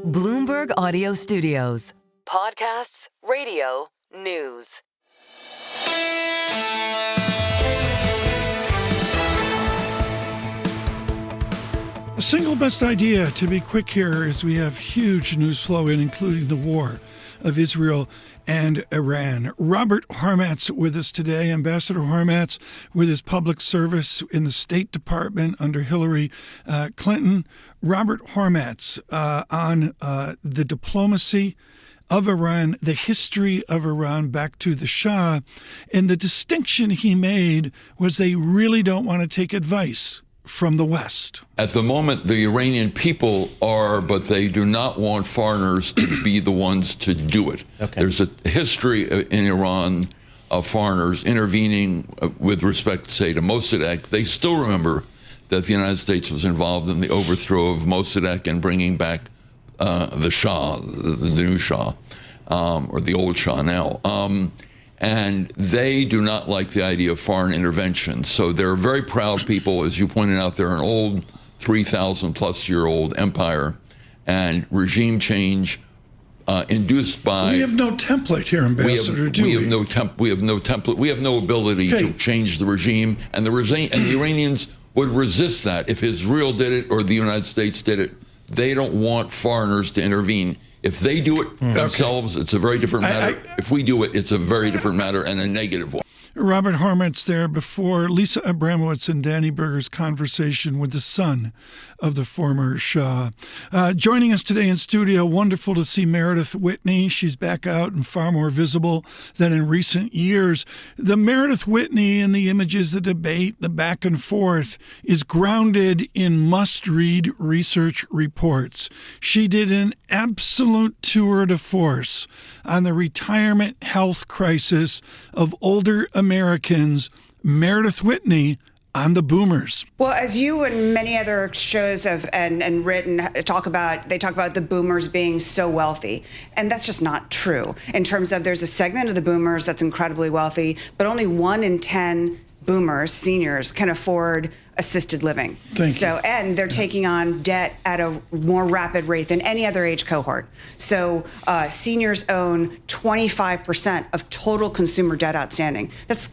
Bloomberg Audio Studios. Podcasts, radio, news. The single best idea, to be quick here, is we have huge news flow in, including the war of Israel and Iran. Robert Hormats with us today, Ambassador Hormats with his public service in the State Department under Hillary Clinton. Robert Hormats on the diplomacy of Iran, the history of Iran back to the Shah, and the distinction he made was they really don't want to take advice from the West. At the moment, the Iranian people are, but they do not want foreigners to be the ones to do it. Okay. There's a history in Iran of foreigners intervening with respect, say, to Mossadegh. They still remember that the United States was involved in the overthrow of Mossadegh and bringing back the Shah, the new Shah, or the old Shah now. And they do not like the idea of foreign intervention. So they're very proud people. As you pointed out, they're an old 3,000-plus-year-old empire. And regime change induced by... We have no template here, Ambassador, do we? We have no template. We have no ability to change the regime. And the Iranians would resist that if Israel did it or the United States did it. They don't want foreigners to intervene. If they do it themselves, it's a very different matter. If we do it, it's a very different matter and a negative one. Robert Hormats there before Lisa Abramowitz and Danny Berger's conversation with the son of the former Shah. Joining us today in studio, wonderful to see Meredith Whitney. She's back out and far more visible than in recent years. The Meredith Whitney and the images, the debate, the back and forth is grounded in must-read research reports. She did an absolute tour de force on the retirement health crisis of older Americans. Meredith Whitney on the boomers. Well, as you and many other shows have and written talk about the boomers being so wealthy, and that's just not true. In terms of, there's a segment of the boomers that's incredibly wealthy, but only 1 in 10 boomers, seniors, can afford assisted living. And they're taking on debt at a more rapid rate than any other age cohort. So seniors own 25% of total consumer debt outstanding. That's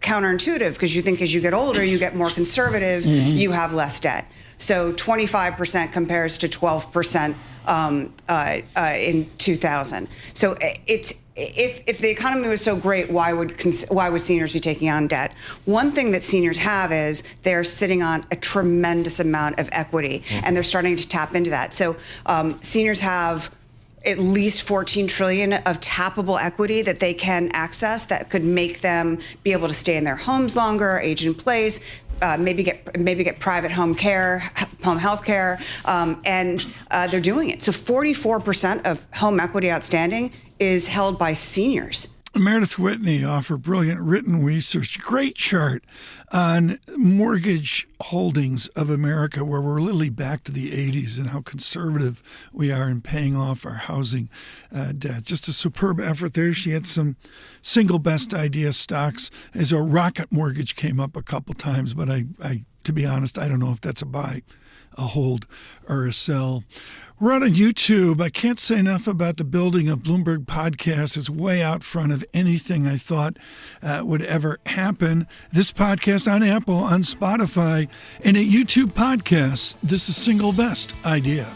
counterintuitive, because you think as you get older, you get more conservative, you have less debt. So 25% compares to 12% in 2000. So if the economy was so great, why would seniors be taking on debt? One thing that seniors have is they're sitting on a tremendous amount of equity, and they're starting to tap into that. So seniors have at least $14 trillion of tappable equity that they can access that could make them be able to stay in their homes longer, age in place, maybe get private home health care, and they're doing it. So 44% of home equity outstanding is held by seniors. Meredith Whitney offered brilliant written research, great chart on mortgage holdings of America, where we're literally back to the 80s and how conservative we are in paying off our housing debt. Just a superb effort there. She had some single best idea stocks, as a rocket mortgage came up a couple times, but I to be honest, I don't know if that's a buy, a hold, or a sell. We're on YouTube. I can't say enough about the building of Bloomberg Podcasts. It's way out front of anything I thought would ever happen. This podcast on Apple, on Spotify, and at YouTube Podcasts. This is single best idea.